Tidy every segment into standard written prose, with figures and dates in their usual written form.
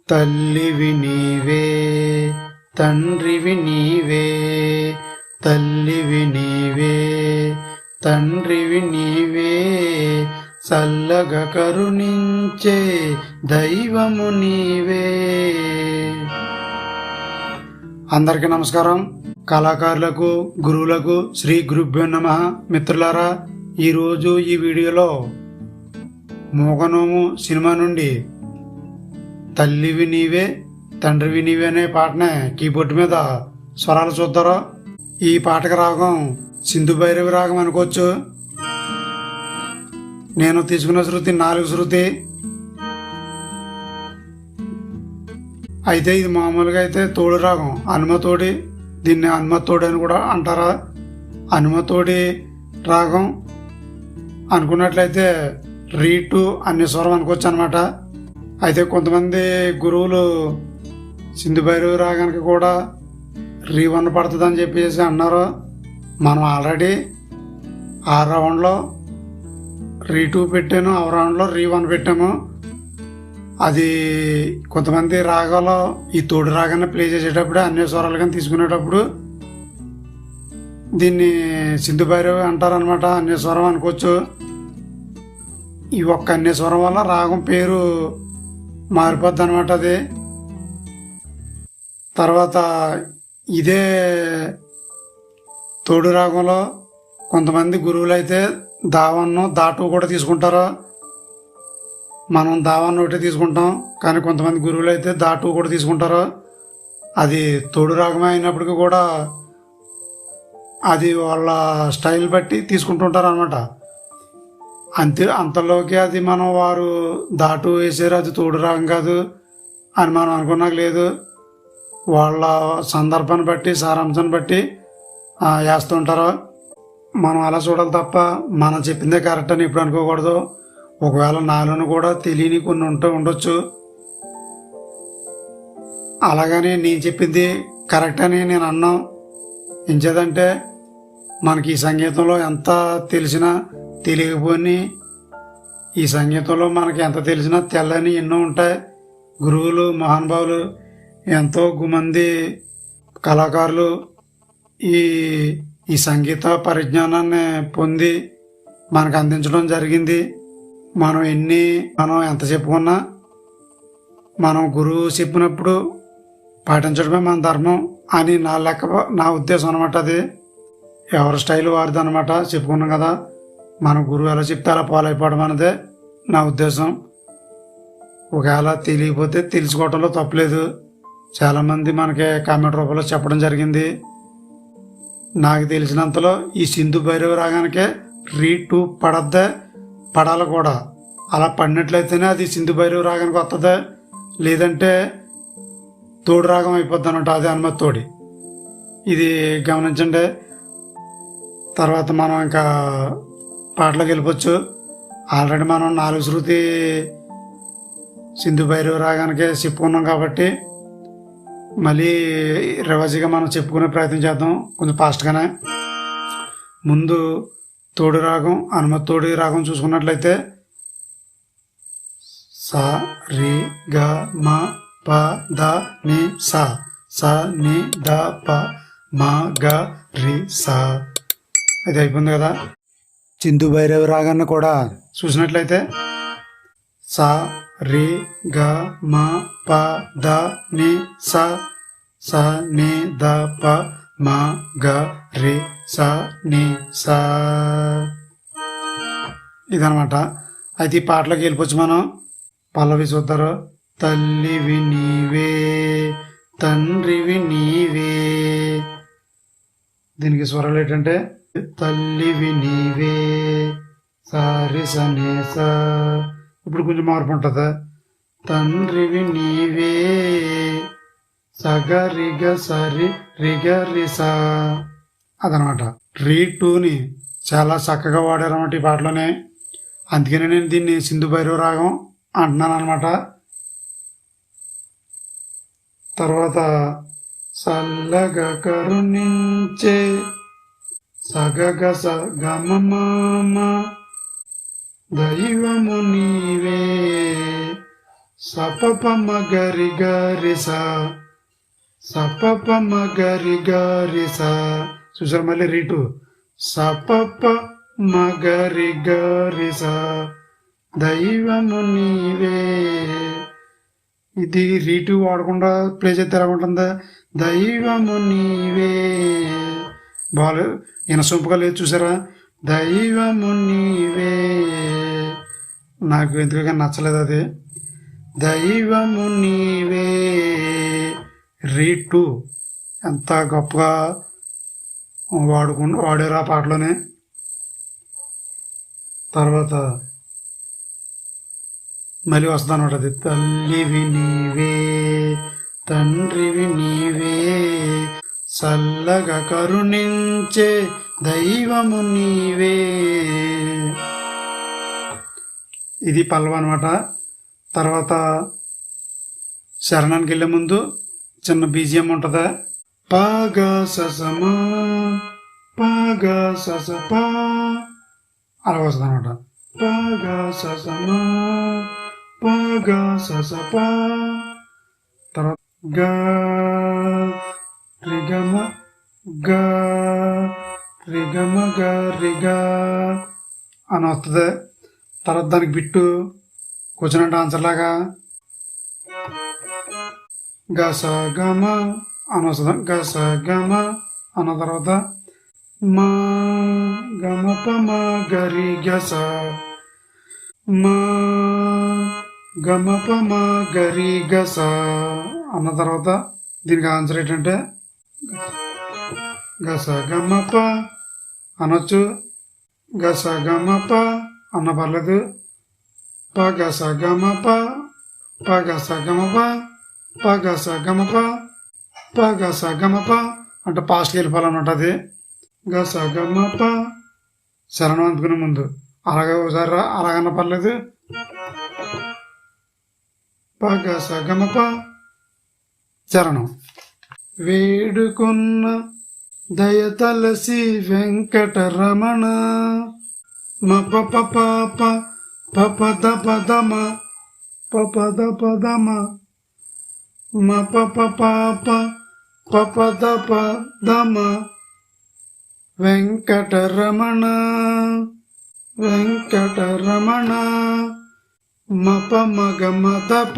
తల్లివి నీవే తండ్రివి నీవే, తల్లివి నీవే తండ్రివి నీవే, చల్లగా కరుణించే దైవము నీవే. అందరికీ నమస్కారం. కళాకారులకు, గురువులకు శ్రీ గురుభ్యో నమః. మిత్రులారా, ఈరోజు ఈ వీడియోలో మూగనోము సినిమా నుండి తల్లివి నీవే తండ్రివి నీవే అనే పాటనే కీబోర్డ్ మీద స్వరాలు చూద్దారు. ఈ పాటకి రాగం సింధు భైరవి రాగం అనుకోవచ్చు. నేను తీసుకున్న శృతి 4 శృతి. అయితే ఇది మామూలుగా అయితే తోడు రాగం, హనుమతోడి. దీన్ని హనుమతోడి అని కూడా అంటారా. హనుమతోడి రాగం అనుకున్నట్లయితే రీటు అన్ని స్వరం అనుకోవచ్చు అనమాట. అయితే కొంతమంది గురువులు సింధు భైరవి రాగానికి కూడా రీ1 పడుతుంది అని చెప్పేసి అన్నారు. మనం ఆల్రెడీ 6 రౌండ్లో రీ2 పెట్టాను, 6 రౌండ్లో రీ1 పెట్టాము. అది కొంతమంది రాగాలో ఈ తోడు రాగాన్ని ప్లే చేసేటప్పుడు అన్ని స్వరాలు కానీ తీసుకునేటప్పుడు దీన్ని సింధు భైరవి అంటారనమాట. అన్ని స్వరం అనుకోవచ్చు. ఈ ఒక్క అన్ని స్వరం వల్ల రాగం పేరు మారిపోద్ది అనమాట. అది తర్వాత ఇదే తోడు రాగంలో కొంతమంది గురువులు అయితే దావన్ను దాటు కూడా తీసుకుంటారు. మనం దావన్ను ఒకటి తీసుకుంటాం, కానీ కొంతమంది గురువులు అయితే దాటు కూడా తీసుకుంటారు. అది తోడు రాగమే అయినప్పటికీ కూడా అది వాళ్ళ స్టైల్ బట్టి తీసుకుంటుంటారు అనమాట. అంతలోకి అది మనం వారు దాటు వేసారు, అది తోడు రాగం కాదు అని మనం అనుకున్నాక లేదు. వాళ్ళ సందర్భాన్ని బట్టి, సారాంశాన్ని బట్టి వేస్తుంటారు. మనం అలా చూడాలి తప్ప మనం చెప్పిందే కరెక్ట్ అని ఇప్పుడు అనుకోకూడదు. ఒకవేళ నాలోను కూడా తెలియని కొన్ని ఉండొచ్చు. అలాగని నేను చెప్పింది కరెక్ట్ అని నేను అన్నాం. ఎంచేదంటే మనకి ఈ సంగీతంలో ఎంత తెలిసినా తెలియకపోని, ఈ సంగీతంలో మనకి ఎంత తెలిసినా తెల్లని ఎన్నో ఉంటాయి. గురువులు, మహానుభావులు, ఎంతో మంది కళాకారులు ఈ సంగీత పరిజ్ఞానాన్ని పొంది మనకు అందించడం జరిగింది. మనం ఎంత చెప్పుకున్నా మనం గురువు చెప్పినప్పుడు పాటించడమే మన ధర్మం అని నా ఉద్దేశం అనమాట. అది ఎవరి స్టైల్ వారిది అనమాట. చెప్పుకున్నాం కదా, మన గురువు ఎలా చెప్తే అలా ఫాలో అయిపోవడం అన్నదే నా ఉద్దేశం. ఒకవేళ తెలియకపోతే తెలుసుకోవటంలో తప్పలేదు. చాలామంది మనకి కామెంట్ రూపంలో చెప్పడం జరిగింది. నాకు తెలిసినంతలో ఈ సింధు భైరవి రాగానికే రీ2 పడాలి కూడా. అలా పడినట్లయితేనే అది సింధు భైరవి రాగానికి వస్తుంది, లేదంటే తోడు రాగం అయిపోద్ది అన్నట్టు. అది హనుమతోడి. ఇది గమనించండి. తర్వాత మనం ఇంకా పాటలోకి వెళ్ళిపోవచ్చు. ఆల్రెడీ మనం 4 శృతి సింధు భైరవి రాగానికే చెప్పుకున్నాం కాబట్టి మళ్ళీ రివర్స్గా మనం చెప్పుకునే ప్రయత్నం చేద్దాం, కొంచెం ఫాస్ట్గానే. ముందు తోడు రాగం, హనుమతోడి రాగం చూసుకున్నట్లయితే సా రి గ మ ప ద ని సా, సా ని ద ప మ గ రి సా. అది అయిపోయింది కదా. సింధు భైరవి రాగాన్ని కూడా చూసినట్లయితే సా రి గ మ ప ద ని సా, సా ని ద ప మ గ రి సా ని సా. ఇదనమాట. అయితే ఈ పాటలోకి వెళ్ళిపోవచ్చు మనం. పల్లవి చూద్దారు. తల్లివి నీవే తండ్రివి నీవే. దీనికి స్వరాలు ఏంటంటే తల్లివి నీవే సారి సనేసా. ఇప్పుడు కొంచెం మార్పు ఉంటుంది. తండ్రివి నీవే సగరిగ సరి రిగ రిసా. అదనమాట. రీ2ని చాలా చక్కగా వాడారన్నమాట ఈ పాటలోనే. అందుకనే నేను దీన్ని సింధు భైరవి రాగం అంటున్నాను అనమాట. తర్వాత చల్లగా కరుణించే సగగ సగమమామ దైవము నీవే సపప మగరి గరి సా సపప మగరి గరి సా. చూసారు మళ్ళీ రీటు సపప మగరి గరి సా. దైవము నీవే. ఇది రీటు వాడకుండా ప్లే చేస్తే ఎలా ఉంటుందా? దైవము నీవే. బాగా ఇనసొంపుగా లేదు చూసారా? దైవము నీవే. నాకు ఎందుకు నచ్చలేదు అది. దైవము నీవే. రీటు ఎంత గొప్పగా వాడారు ఆ పాటలోనే. తర్వాత మళ్ళీ వస్తుంది అనమాట అది. తల్లివి నీవే తండ్రివి నీవే చల్లగా కరుణించే దైవము నీవే. ఇది పల్లవ అనమాట. తర్వాత శరణానికి వెళ్ళే ముందు చిన్న బీజియం ఉంటుందా? పాగా ససమా పాగా ససపా అలా వస్తుంది అనమాట. పాగా ససమా పాగా ససపా. తర్వాత గా రిగమ గా రిగమ గా రిగా అని వస్తుంది. తర్వాత దానికి బిట్టు కూర్చున్న ఆన్సర్ లాగా గస గమ అని వస్తుంది. గస గమ అన్న తర్వాత మా గమ పమ గరి గస మా గమ పమ గరి గస అన్న తర్వాత దీనికి ఆన్సర్ ఏంటంటే గస గమ ప అనొచ్చు. గస గమ ప అన్న పర్లేదు. ప గస గమ ప ప గస గమ ప ప గస గమ ప ప గస గమ ప అంటే పాస్ట్కి వెళ్ళిపోవాలన్నమాట. అది గస గమ ప శరణం అందుకునే ముందు అలాగే ఒకసారి అలాగన్నా పర్లేదు. ప గస గమ ప చరణం. వేడుకున్న దయతలసి వెంకటరమణ మ పప పాప పపద పదమ పపద పదమ మ పప పాప పపద పదమ వెంకటరమణ వెంకటరమణ మప మగ మదప.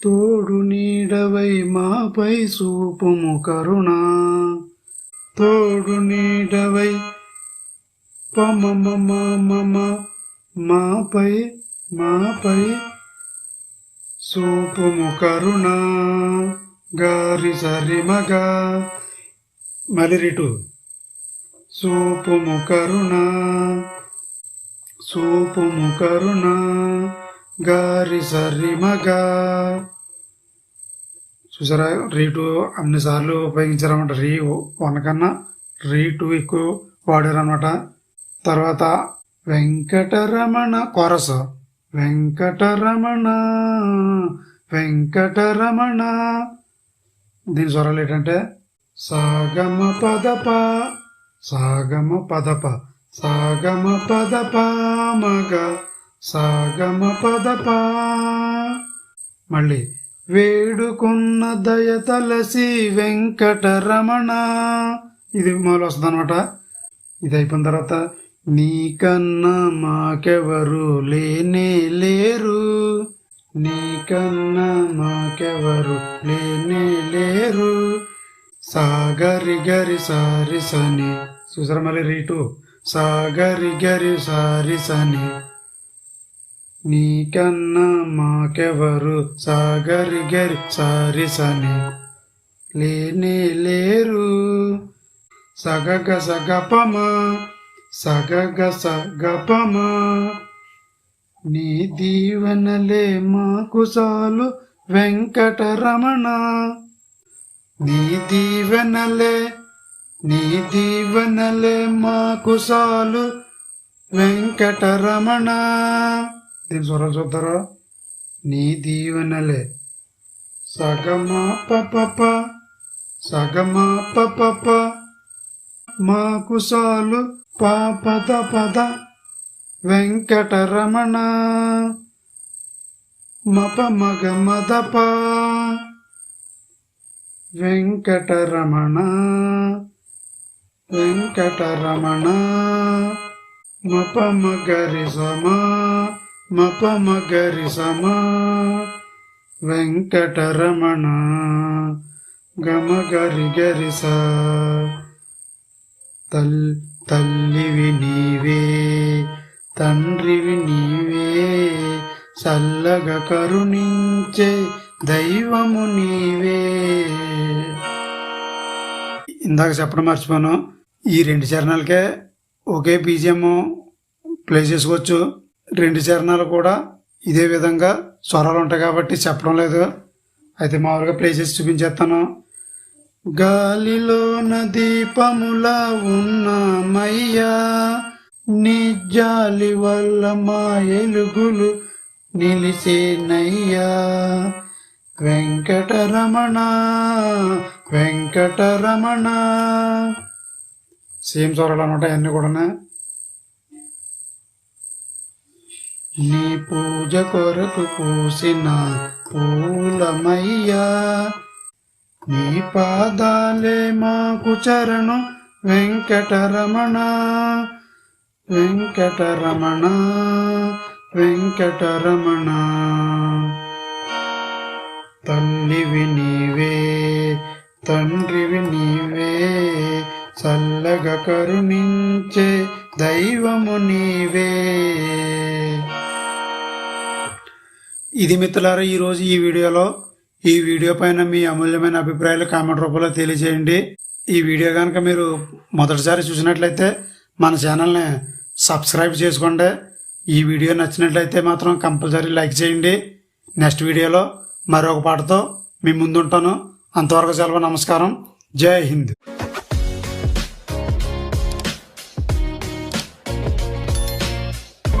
తోడు నీడవై మాపై చూపుము కరుణ. తోడు నీడవై పమ మమ మమ మాపై మాపై చూపుము కరుణ. గారి సరి మగ మళ్ళీ రిటు చూపుము కరుణ చూపుము కరుణ గారి సరి మగ. చూసారా రీటు అన్నిసార్లు ఉపయోగించారన్నమాట. రీ వన్ కన్నా రీటు ఎక్కువ వాడారన్నమాట. తర్వాత వెంకటరమణ కొరస వెంకటరమణ వెంకటరమణ. దీని స్వరాలు ఏంటంటే సాగమ పదప సాగమ పదప సాగమ పదప మగ సాగమ పదప. మళ్ళీ వేడుకున్న దయతలసి వెంకటరమణ. ఇది మొదలు వస్తుంది అనమాట. ఇది అయిపోయిన తర్వాత నీకన్నా మాకెవరు లేనే లేరు నీకన్నా మాకెవరు లేనే లేరు సాగరి గరి సారి సని. చూసారా మళ్ళీ రీటు సాగరి గరి సారి సని. నీకన్నా మాకెవరు సాగరి గరి సారి సని లేనే లేరు. సగగ సగపమ సగగ సగపమ. నీ దీవెనలే మాకు చాలు వెంకటరమణ. నీ దీవెనలే నీ దీవెనలే మాకు చాలు వెంకటరమణ. దీని స్వరం చూద్దారా? నీ దీవెనలే సగమ పప సగమ పప మాకు చాలు పాపద పద వెంకటరమణ. మప మగ మదప వెంకటరమణ వెంకటరమణ మప మగరి సమ మప మగరి సమ వెంకటరమణ గమ గరి గరి స తల్లివి నీవే తండ్రివి నీవే చల్లగా కరుణించే దైవము నీవే. ఇందాక చెప్పడం మర్చిపోయాను, ఈ 2 చరణాలకే ఒకే బీజిఎం ప్లే చేసుకోవచ్చు. 2 చరణాలు కూడా ఇదే విధంగా స్వరాలు ఉంటాయి కాబట్టి చెప్పడం లేదు. అయితే మామూలుగా ప్లే చేసి చూపించేస్తాను. గాలిలోన దీపములా ఉన్నామయ్యా, నీ జాలి వల్ల మా ఎలుగులు నిలిసేనయ్యా. వెంకటరమణ వెంకటరమణ. సేమ్ స్వరాలు అనమాట అన్నీ కూడా. నీ పూజ కొరకు పూసిన పూలమయ్యా, నీ పాదాలే మాకు చరణం వెంకటరమణ వెంకటరమణ వెంకటరమణ. తల్లివి నీవే తండ్రివి నీవే చల్లగా కరుణించే దైవము నీవే. ఇది మిత్రులారా ఈరోజు ఈ వీడియోలో. ఈ వీడియో పైన మీ అమూల్యమైన అభిప్రాయాలు కామెంట్ రూపంలో తెలియజేయండి. ఈ వీడియో కనుక మీరు మొదటిసారి చూసినట్లయితే మన ఛానల్ని సబ్స్క్రైబ్ చేసుకోండి. ఈ వీడియో నచ్చినట్లయితే మాత్రం కంపల్సరీ లైక్ చేయండి. నెక్స్ట్ వీడియోలో మరొక పాటతో మీ ముందుంటాను. అంతవరకు సెలవు. నమస్కారం. జై హింద్.